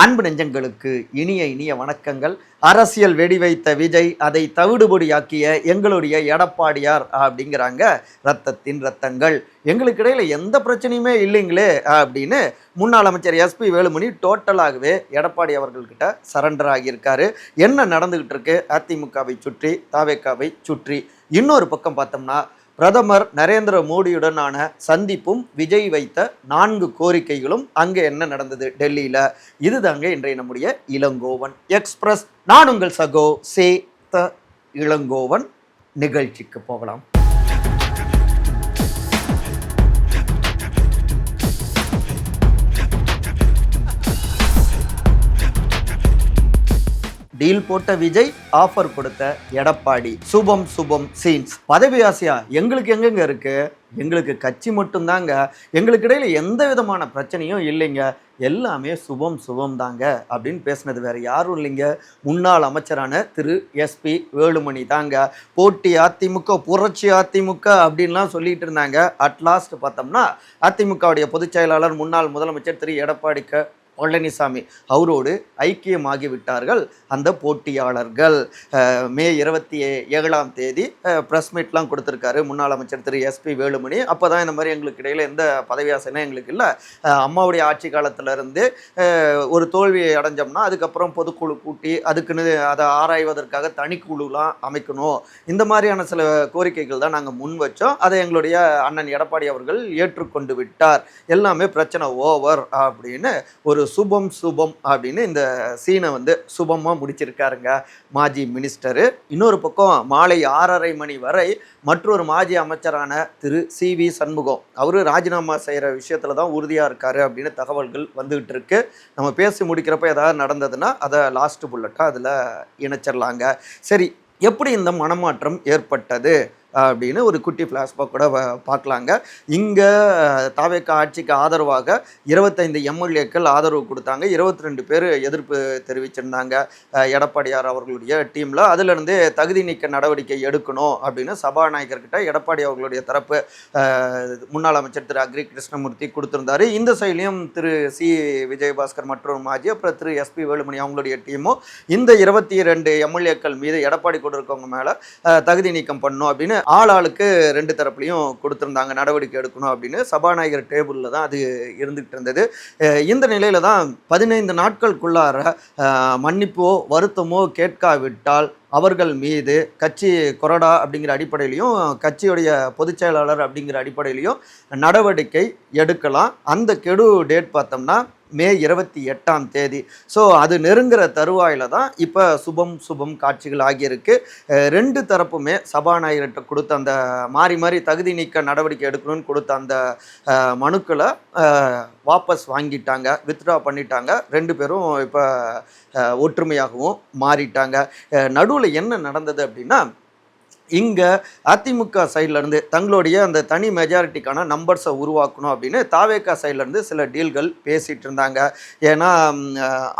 அன்பு நெஞ்சங்களுக்கு இனிய இனிய வணக்கங்கள். அரசியல் வெடி வைத்த விஜய் அதை தவிடுபொடியாக்கிய எங்களுடைய எடப்பாடியார் அப்படிங்கிறாங்க. ரத்தத்தின் ரத்தங்கள் எங்களுக்கு இடையில எந்த பிரச்சனையுமே இல்லைங்களே அப்படின்னு முன்னாள் அமைச்சர் எஸ்பி வேலுமணி டோட்டலாகவே எடப்பாடி அவர்கள்கிட்ட சரண்டர் ஆகியிருக்காரு. என்ன நடந்துகிட்டு இருக்கு அதிமுகவை சுற்றி, தாவேக்காவை சுற்றி? இன்னொரு பக்கம் பார்த்தோம்னா பிரதமர் நரேந்திர மோடியுடனான சந்திப்பும் விஜய் வைத்த 4 கோரிக்கைகளும் அங்கே என்ன நடந்தது டெல்லியில? இதுதாங்க இன்றைய நம்முடைய இளங்கோவன் எக்ஸ்பிரஸ். நான் உங்கள் சகோ சே த இளங்கோவன். நிகழ்ச்சிக்கு போகலாம். டீல் போட்ட விஜய், ஆஃபர் கொடுத்த எடப்பாடி. சுபம் சுபம் சீன்ஸ். பதவி ஆசையா எங்களுக்கு எங்கெங்க இருக்கு? எங்களுக்கு கட்சி மட்டும்தாங்க. எங்களுக்கு இடையில எந்த விதமான பிரச்சனையும் இல்லைங்க. எல்லாமே சுபம் சுபம் தாங்க அப்படின்னு பேசினது வேற யாரும் இல்லைங்க, முன்னாள் அமைச்சரான திரு எஸ்பி வேலுமணி தாங்க. போட்டி அதிமுக, புரட்சி அதிமுக அப்படின்லாம் சொல்லிட்டு இருந்தாங்க. அட்லாஸ்ட் பார்த்தோம்னா அதிமுகவுடைய பொதுச் செயலாளர் முன்னாள் முதலமைச்சர் திரு எடப்பாடி பழனிசாமி அவரோடு ஐக்கியமாகிவிட்டார்கள் அந்த போட்டியாளர்கள். மே 27ஆம் தேதி ப்ரெஸ் மீட்லாம் கொடுத்துருக்காரு முன்னாள் அமைச்சர் திரு எஸ்பி வேலுமணி. அப்போ தான் இந்த மாதிரி எங்களுக்கு இடையில் எந்த பதவி ஆசைனா எங்களுக்கு இல்லை, அம்மாவுடைய ஆட்சி காலத்திலேருந்து ஒரு தோல்வியை அடைஞ்சோம்னா அதுக்கப்புறம் பொதுக்குழு கூட்டி அதுக்குன்னு அதை ஆராய்வதற்காக தனிக்குழுலாம் அமைக்கணும், இந்த மாதிரியான சில கோரிக்கைகள் தான் நாங்கள் முன் வச்சோம். அதை எங்களுடைய அண்ணன் எடப்பாடி அவர்கள் ஏற்றுக்கொண்டு விட்டார். எல்லாமே பிரச்சனை ஓவர் அப்படின்னு ஒரு சுபம் சுபம் அப்படின்னு இந்த சீனை சுபமாக முடிச்சிருக்காருங்க மாஜி மினிஸ்டரு. இன்னொரு பக்கம் மாலை 6:30 மணி வரை மற்றொரு மாஜி அமைச்சரான திரு சி.வி. சண்முகம் அவரு ராஜினாமா செய்கிற விஷயத்துல தான் உறுதியாக இருக்காரு அப்படின்னு தகவல்கள் வந்துகிட்டு இருக்கு. நம்ம பேசி முடிக்கிறப்ப ஏதாவது நடந்ததுன்னா அதை லாஸ்ட் புல்லட்டாக அதில் இணைச்சிடலாங்க. சரி, எப்படி இந்த மனமாற்றம் ஏற்பட்டது அப்படின்னு ஒரு குட்டி ஃப்ளாஷ்பேக் கூட பார்க்கலாங்க. இங்கே தாவேக்கா ஆட்சிக்கு ஆதரவாக 25 எம்எல்ஏக்கள் ஆதரவு கொடுத்தாங்க, 22 பேர் எதிர்ப்பு தெரிவிச்சிருந்தாங்க எடப்பாடியார் அவர்களுடைய டீமில். அதிலிருந்தே தகுதி நீக்க நடவடிக்கை எடுக்கணும் அப்படின்னு சபாநாயகர்கிட்ட எடப்பாடி அவர்களுடைய தரப்பு முன்னாள் அமைச்சர் திரு அக்ரி கிருஷ்ணமூர்த்தி கொடுத்துருந்தாரு. இந்த சைட்லையும் திரு சி விஜயபாஸ்கர் மற்றும் மாஜி, அப்புறம் திரு எஸ்பி வேலுமணி அவங்களுடைய டீமும் இந்த 22 எம்எல்ஏக்கள் மீது எடப்பாடி கூட இருக்கவங்க மேலே தகுதி நீக்கம் பண்ணணும் அப்படின்னு ஆளுக்கு 2 தரப்புலையும் கொடுத்துருந்தாங்க, நடவடிக்கை எடுக்கணும் அப்படின்னு. சபாநாயகர் டேபிளில் தான் அது இருந்துகிட்டு இருந்தது. இந்த நிலையில தான் 15 நாட்களுக்குள்ளார மன்னிப்போ வருத்தமோ கேட்காவிட்டால் அவர்கள் மீது கட்சி கொறடா அப்படிங்கிற அடிப்படையிலையும் கட்சியுடைய பொதுச் செயலாளர் அப்படிங்கிற அடிப்படையிலையும் நடவடிக்கை எடுக்கலாம். அந்த கெடு டேட் பார்த்தோம்னா மே 28ஆம் தேதி. ஸோ அது நெருங்குற தருவாயில் தான் இப்போ சுபம் சுபம் காட்சிகள் ஆகியிருக்கு. 2 தரப்புமே சபாநாயகர்கிட்ட கொடுத்த அந்த மாறி மாறி தகுதி நீக்க நடவடிக்கை எடுக்கணும்னு கொடுத்த அந்த மனுக்களை வாபஸ் வாங்கிட்டாங்க, வித்ட்ரா பண்ணிட்டாங்க. 2 பேரும் இப்போ ஒற்றுமையாகவும் மாறிட்டாங்க. நடுவில் என்ன நடந்தது அப்படின்னா, இங்கே அதிமுக சைட்லேருந்து தங்களுடைய அந்த தனி மெஜாரிட்டிக்கான நம்பர்ஸை உருவாக்கணும் அப்படின்னு தாவேக்கா சைட்லேருந்து சில டீல்கள் பேசிகிட்டு இருந்தாங்க. ஏன்னா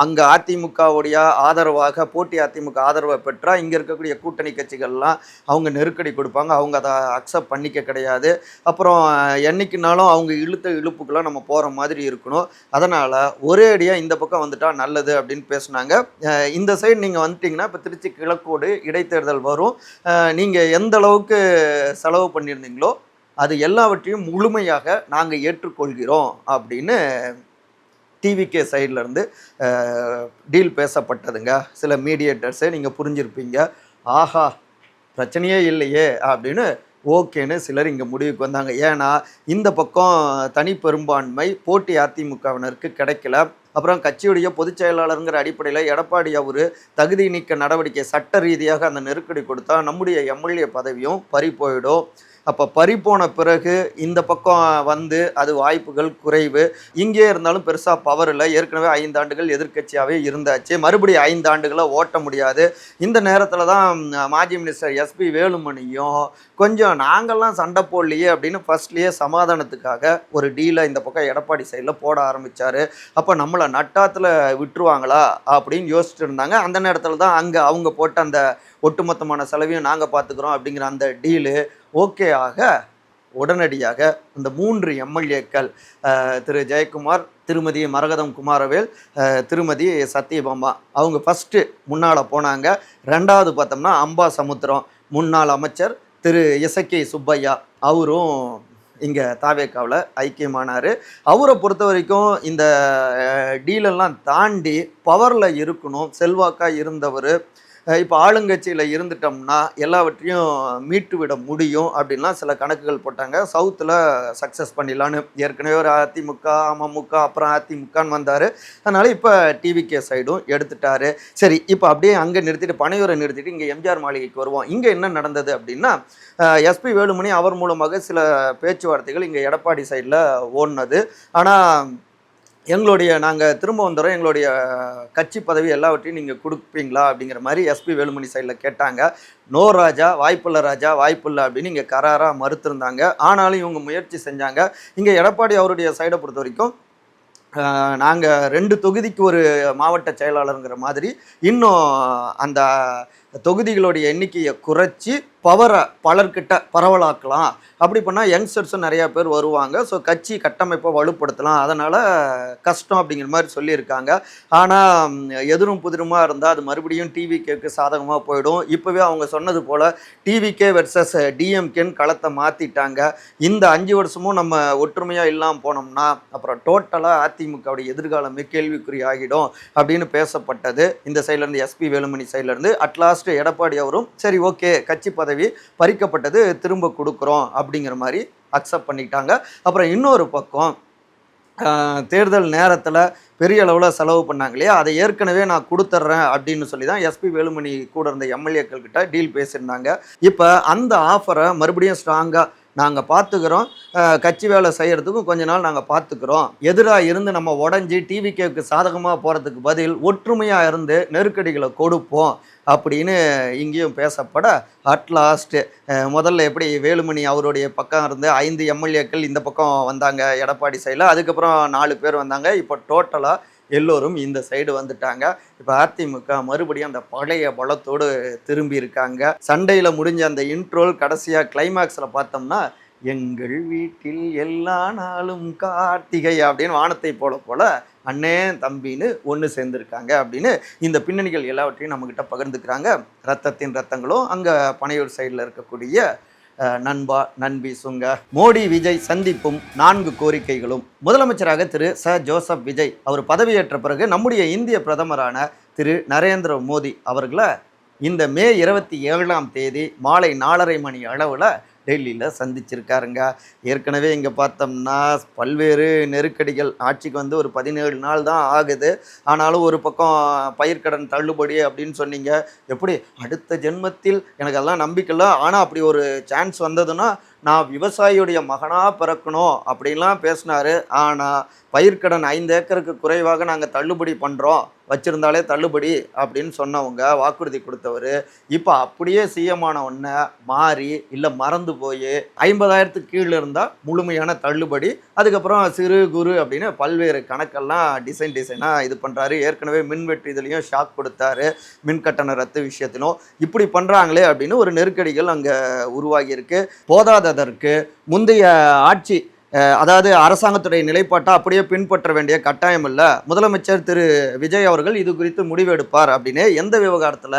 அங்கே அதிமுகவுடைய ஆதரவாக, போட்டி அதிமுக ஆதரவை பெற்றால் இங்கே இருக்கக்கூடிய கூட்டணி கட்சிகள்லாம் அவங்க நெருக்கடி கொடுப்பாங்க, அவங்க அதை அக்செப்ட் பண்ணிக்க கிடையாது. அப்புறம் என்னைக்குனாலும் அவங்க இழுத்த இழுப்புக்கெல்லாம் நம்ம போகிற மாதிரி இருக்கணும். அதனால் ஒரே அடியாக இந்த பக்கம் வந்துட்டால் நல்லது அப்படின்னு பேசுனாங்க. இந்த சைடு நீங்கள் வந்துட்டிங்கன்னா இப்போ திருச்சி கிழக்கோடு இடைத்தேர்தல் வரும், நீங்கள் எந்த அளவுக்கு செலவு பண்ணியிருந்தீங்களோ அது எல்லாவற்றையும் முழுமையாக நாங்கள் ஏற்றுக்கொள்கிறோம் அப்படின்னு டிவிகே சைட்லேருந்து டீல் பேசப்பட்டதுங்க. சில மீடியேட்டர்ஸை நீங்கள் புரிஞ்சிருப்பீங்க. ஆஹா, பிரச்சனையே இல்லையே அப்படின்னு ஓகேன்னு சிலர் இங்கே முடிவுக்கு வந்தாங்க. ஏன்னா இந்த பக்கம் தனி பெரும்பான்மை போட்டி அதிமுகவினருக்கு கிடைக்கல. அப்புறம் கட்சியுடைய பொதுச் செயலாளருங்கிற அடிப்படையில் எடப்பாடி அவர் தகுதி நீக்க நடவடிக்கை சட்ட ரீதியாக அந்த நெருக்கடி கொடுத்தா நம்முடைய எம்எல்ஏ பதவியும் பறி போயிடும். அப்போ பறிப்போன பிறகு இந்த பக்கம் அது வாய்ப்புகள் குறைவு. இங்கே இருந்தாலும் பெருசாக பவர் இல்லை, ஏற்கனவே 5 ஆண்டுகள் எதிர்கட்சியாகவே இருந்தாச்சு, மறுபடியும் 5 ஆண்டுகளை ஓட்ட முடியாது. இந்த நேரத்தில் தான் மாஜி மினிஸ்டர் எஸ்பி வேலுமணியும் கொஞ்சம் நாங்கள்லாம் சண்டை போடலையே அப்படின்னு ஃபர்ஸ்ட்லேயே சமாதானத்துக்காக ஒரு டீலை இந்த பக்கம் எடப்பாடி சைடில் போட ஆரம்பித்தார். அப்போ நம்மளை நட்டாத்தில் விட்டுருவாங்களா அப்படின்னு யோசிச்சுட்டு இருந்தாங்க. அந்த நேரத்தில் தான் அங்கே அவங்க போட்ட அந்த ஒட்டுமொத்தமான செலவையும் நாங்கள் பார்த்துக்குறோம் அப்படிங்கிற அந்த டீலு ஓகே ஆக உடனடியாக இந்த 3 எம்எல்ஏக்கள் திரு ஜெயக்குமார், திருமதி மரகதம் குமாரவேல், திருமதி சத்யபாமா அவங்க ஃபஸ்ட்டு முன்னால் போனாங்க. 2வது பார்த்தோம்னா அம்பாசமுத்திரம் முன்னாள் அமைச்சர் திரு இசக்கி சுப்பையா அவரும் இங்கே தாவேக்காவில் ஐக்கியமானார். அவரை பொறுத்த வரைக்கும் இந்த டீலெல்லாம் தாண்டி பவரில் இருக்கணும், செல்வாக்காக இருந்தவர். இப்போ ஆளுங்கட்சியில் இருந்துட்டோம்னா எல்லாவற்றையும் மீட்டு விட முடியும் அப்படின்லாம் சில கணக்குகள் போட்டாங்க. சவுத்தில் சக்ஸஸ் பண்ணிடலான்னு ஏற்கனவே ஒரு அதிமுக, அமமுக, அப்புறம் அதிமுகன்னு வந்தார். அதனால் இப்போ டிவிகே சைடும் எடுத்துட்டாரு. சரி, இப்போ அப்படியே அங்கே நிறுத்திட்டு பனையூரை நிறுத்திட்டு இங்கே எம்ஜிஆர் மாளிகைக்கு வருவோம். இங்கே என்ன நடந்தது அப்படின்னா, எஸ்பி வேலுமணி அவர் மூலமாக சில பேச்சுவார்த்தைகள் இங்கே எடப்பாடி சைடில் ஓடினது. ஆனால் நாங்கள் திரும்ப வந்துடுறோம், எங்களுடைய கட்சி பதவி எல்லாவற்றையும் நீங்கள் கொடுப்பீங்களா அப்படிங்கிற மாதிரி எஸ்பி வேலுமணி சைடில் கேட்டாங்க. நோ ராஜா, வாய்ப்பில்லை ராஜா, வாய்ப்பில்லை அப்படின்னு இங்கே கராராக மறுத்திருந்தாங்க. ஆனாலும் இவங்க முயற்சி செஞ்சாங்க. இங்கே எடப்பாடி அவருடைய சைடை பொறுத்த வரைக்கும் நாங்கள் 2 தொகுதிக்கு ஒரு மாவட்ட செயலாளருங்கிற மாதிரி இன்னும் அந்த தொகுதிகளுடைய எண்ணிக்கையை குறைச்சி பவரை பலர்கிட்ட பரவலாக்கலாம். அப்படி பண்ணால் யங்ஸ்டர்ஸும் நிறையா பேர் வருவாங்க. ஸோ கட்சி கட்டமைப்பை வலுப்படுத்தலாம். அதனால் கஷ்டம் அப்படிங்கிற மாதிரி சொல்லியிருக்காங்க. ஆனால் எதிரும் புதிருமாக இருந்தால் அது மறுபடியும் டிவிகேக்கு சாதகமாக போயிடும். இப்போவே அவங்க சொன்னது போல் டிவிகே வெர்சஸ் டிஎம்கேன்னு களத்தை மாற்றிட்டாங்க. இந்த 5 வருஷமும் நம்ம ஒற்றுமையாக இல்லாமல் போனோம்னா அப்புறம் டோட்டலாக அதிமுகவுடைய எதிர்காலமே கேள்விக்குறி ஆகிடும் அப்படின்னு பேசப்பட்டது. இந்த சைட்லேருந்து எஸ்பி வேலுமணி சைட்லேருந்து அட்லாஸ்ட் எடப்பாடி அவரும் சரி ஓகே, கட்சி பதவி பறிக்கப்பட்டது திரும்ப கொடுக்குறோம் அப்படிங்கிற மாதிரி அக்செப்ட் பண்ணிட்டாங்க. அப்புறம் இன்னொரு பக்கம் தேர்தல் நேரத்தில் பெரிய அளவில் செலவு பண்ணாங்க இல்லையா, அதை ஏற்கனவே நான் கொடுத்துட்றேன் அப்படின்னு சொல்லி தான் எஸ்பி வேலுமணி கூட இருந்த எம்எல்ஏக்கள் கிட்ட டீல் பேசியிருந்தாங்க. இப்போ அந்த ஆஃபரை மறுபடியும் ஸ்ட்ராங்காக நாங்கள் பார்த்துக்கிறோம், கட்சி வேலை செய்கிறதுக்கும் கொஞ்ச நாள் நாங்கள் பார்த்துக்கிறோம், எதிராக இருந்து நம்ம உடஞ்சி டிவிகேவுக்கு சாதகமாக போகிறதுக்கு பதில் ஒற்றுமையாக இருந்து நெருக்கடிகளை கொடுப்போம் அப்படின்னு இங்கேயும் பேசப்பட அட்லாஸ்ட்டு முதல்ல எப்படி வேலுமணி அவருடைய பக்கம் இருந்து 5 எம்எல்ஏக்கள் இந்த பக்கம் வந்தாங்க எடப்பாடி சைடில், அதுக்கப்புறம் 4 பேர் வந்தாங்க. இப்போ டோட்டலாக எல்லோரும் இந்த சைடு வந்துட்டாங்க. இப்போ அதிமுக மறுபடியும் அந்த பழைய பலத்தோடு திரும்பி இருக்காங்க. சண்டையில் முடிஞ்ச அந்த இன்ட்ரோல் கடைசியாக கிளைமேக்ஸில் பார்த்தோம்னா எங்கள் வீட்டில் எல்லா நாளும் கார்த்திகை அப்படின்னு வானத்தை போல அண்ணே தம்பின்னு ஒன்று சேர்ந்துருக்காங்க அப்படின்னு இந்த பின்னணிகள் எல்லாவற்றையும் நம்மக்கிட்ட பகிர்ந்துக்கிறாங்க. ரத்தத்தின் ரத்தங்களும் அங்கே பனையூர் சைடில் இருக்கக்கூடிய நண்பா நண்பி சுங்க. மோடி விஜய் சந்திப்பும் 4 கோரிக்கைகளும். முதலமைச்சராக திரு ஜோசப் விஜய் அவர் பதவியேற்ற பிறகு நம்முடைய இந்திய பிரதமரான திரு நரேந்திர மோடி அவர்களை இந்த மே 27ஆம் தேதி மாலை 4:30 மணி அளவில் டெல்லியில் சந்திச்சிருக்காருங்க. ஏற்கனவே இங்கே பார்த்தோம்னா பல்வேறு நெருக்கடிகள், ஆட்சிக்கு வந்து ஒரு 17 நாள் தான் ஆகுது. ஆனாலும் ஒரு பக்கம் பயிர்க்கடன் தள்ளுபடி அப்படின்னு சொன்னீங்க, எப்படி அடுத்த ஜென்மத்தில் எனக்கு அதெல்லாம் நம்பிக்கை இல்லை, ஆனால் அப்படி ஒரு சான்ஸ் வந்ததுன்னா நான் விவசாயியுடைய மகனாக பிறக்கணும் அப்படின்லாம் பேசினார். ஆனால் பயிர்க்கடன் 5 ஏக்கருக்கு குறைவாக நாங்கள் தள்ளுபடி பண்ணுறோம், வச்சுருந்தாலே தள்ளுபடி அப்படின்னு சொன்னவங்க, வாக்குறுதி கொடுத்தவர், இப்போ அப்படியே சிஎமான ஒன்றை மாறி இல்லை மறந்து போய் 50,000க்கு கீழே இருந்தால் முழுமையான தள்ளுபடி, அதுக்கப்புறம் சிறு குறு அப்படின்னு பல்வேறு கணக்கெல்லாம் டிசைனாக இது பண்ணுறாரு. ஏற்கனவே மின்வெட்டு இதுலேயும் ஷாக் கொடுத்தாரு, மின் கட்டண ரத்து விஷயத்திலும். இப்படி பண்ணுறாங்களே அப்படின்னு ஒரு நெருக்கடிகள் அங்கே உருவாகியிருக்கு. போதாததற்கு முந்தைய ஆட்சி அதாவது அரசாங்கத்துடைய நிலைப்பாட்டை அப்படியே பின்பற்ற வேண்டிய கட்டாயம் இல்லை, முதலமைச்சர் திரு விஜய் அவர்கள் இது குறித்து முடிவெடுப்பார் அப்படின்னு எந்த விவகாரத்தில்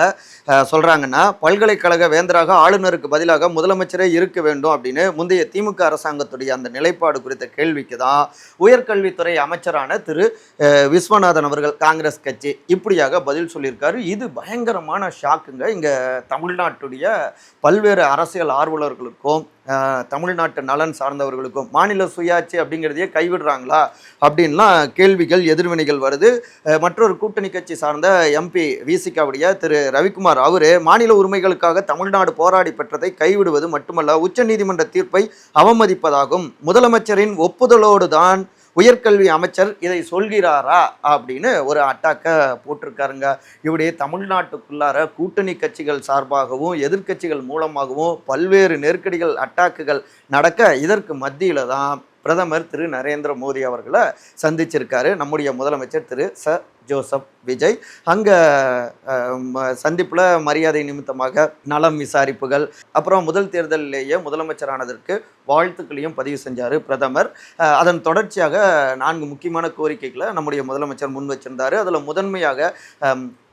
சொல்கிறாங்கன்னா, பல்கலைக்கழக வேந்தராக ஆளுநருக்கு பதிலாக முதலமைச்சரே இருக்க வேண்டும் அப்படின்னு முந்தைய திமுக அரசாங்கத்துடைய அந்த நிலைப்பாடு குறித்த கேள்விக்கு தான் உயர்கல்வித்துறை அமைச்சரான திரு விஸ்வநாதன் அவர்கள் காங்கிரஸ் கட்சி இப்படியாக பதில் சொல்லியிருக்காரு. இது பயங்கரமான ஷாக்குங்க. இங்கே தமிழ்நாட்டுடைய பல்வேறு அரசியல் ஆர்வலர்களுக்கும் தமிழ்நாட்டு நலன் சார்ந்தவர்களுக்கும் மாநில சுயாட்சி அப்படிங்கிறதையே கைவிடுறாங்களா அப்படின்லாம் கேள்விகள் எதிர்வினைகள் வருது. மற்றொரு கூட்டணி கட்சி சார்ந்த எம்பி விசிகாவுடைய திரு ரவிக்குமார் அவரு மாநில உரிமைகளுக்காக தமிழ்நாடு போராடி பெற்றதை கைவிடுவது மட்டுமல்ல, உச்சநீதிமன்ற தீர்ப்பை அவமதிப்பதாகும், முதலமைச்சரின் ஒப்புதலோடு தான் உயர்கல்வி அமைச்சர் இதை சொல்கிறாரா அப்படின்னு ஒரு அட்டாக்கை போட்டிருக்காருங்க. இப்படி தமிழ்நாட்டுக்குள்ளார கூட்டணி கட்சிகள் சார்பாகவும் எதிர்க்கட்சிகள் மூலமாகவும் பல்வேறு நெருக்கடிகள் அட்டாக்குகள் நடக்க, இதற்கு மத்தியில் தான் பிரதமர் திரு நரேந்திர மோடி அவர்களை சந்திச்சிருக்காரு நம்முடைய முதலமைச்சர் திரு ஜோசப் விஜய். அங்கே சந்திப்பில் மரியாதை நிமித்தமாக நலம் விசாரிப்புகள், அப்புறம் முதல் தேர்தலிலேயே முதலமைச்சரானதற்கு வாழ்த்துக்களையும் பதிவு செஞ்சார் பிரதமர். அதன் தொடர்ச்சியாக 4 முக்கியமான கோரிக்கைகளை நம்முடைய முதலமைச்சர் முன் வச்சிருந்தார். அதில் முதன்மையாக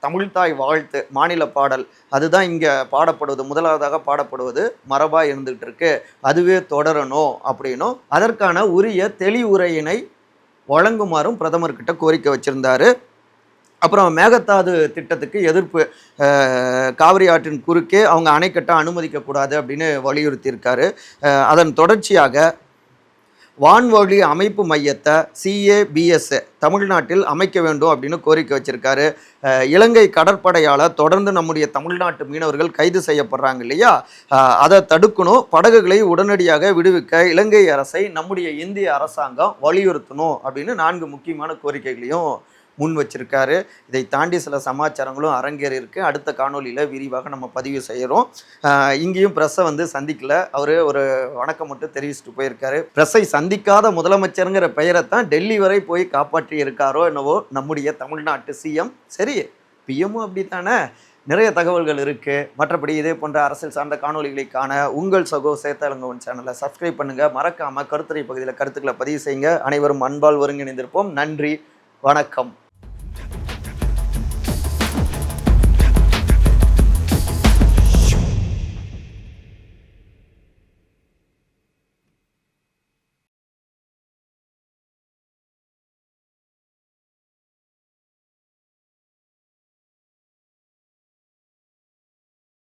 தமிழ்தாய் வாழ்த்து மாநில பாடல், அதுதான் இங்கே பாடப்படுவது, முதலாவதாக பாடப்படுவது மரபாக இருந்துகிட்டு இருக்கு, அதுவே தொடரணும் அப்படின்னும் அதற்கான உரிய தெளிவுரையினை வழங்குமாறும் பிரதமர்கிட்ட கோரிக்கை வச்சிருந்தாரு. அப்புறம் மேகதாது திட்டத்துக்கு எதிர்ப்பு, காவிரி ஆற்றின் குறுக்கே அவங்க அணை கட்ட அனுமதிக்கக்கூடாது அப்படின்னு வலியுறுத்தியிருக்காரு. அதன் தொடர்ச்சியாக வான்வழி அமைப்பு மையத்தை CABS தமிழ்நாட்டில் அமைக்க வேண்டும் அப்படின்னு கோரிக்கை வச்சிருக்காரு. இலங்கை கடற்படையால் தொடர்ந்து நம்முடைய தமிழ்நாட்டு மீனவர்கள் கைது செய்யப்படுறாங்க இல்லையா, அதை தடுக்கணும், படகுகளை உடனடியாக விடுவிக்க இலங்கை அரசை நம்முடைய இந்திய அரசாங்கம் வலியுறுத்தணும் அப்படின்னு 4 முக்கியமான கோரிக்கைகளையும் முன் வச்சிருக்காரு. இதை தாண்டி சில சமாச்சாரங்களும் அரங்கேறி இருக்கு. அடுத்த காணொலியில் விரிவாக நம்ம பதிவு செய்கிறோம். இங்கேயும் ப்ரெஸ்ஸை சந்திக்கல, அவர் ஒரு வணக்கம் மட்டும் தெரிவிச்சுட்டு போயிருக்காரு. ப்ரெஸ்ஸை சந்திக்காத முதலமைச்சருங்கிற பெயரைத்தான் டெல்லி வரை போய் காப்பாற்றி இருக்காரோ என்னவோ நம்முடைய தமிழ்நாட்டு CM. சரி, பிஎம்மும் அப்படித்தானே. நிறைய தகவல்கள் இருக்குது. மற்றபடி இதே போன்ற அரசியல் சார்ந்த காணொலிகளை காண உங்கள் சகோ சேத்தலங்கவன் சேனலை சப்ஸ்கிரைப் பண்ணுங்கள். மறக்காமல் கருத்துரை பகுதியில் கருத்துக்களை பதிவு செய்யுங்க. அனைவரும் அன்பால் ஒருங்கிணைந்திருப்போம். நன்றி, வணக்கம்.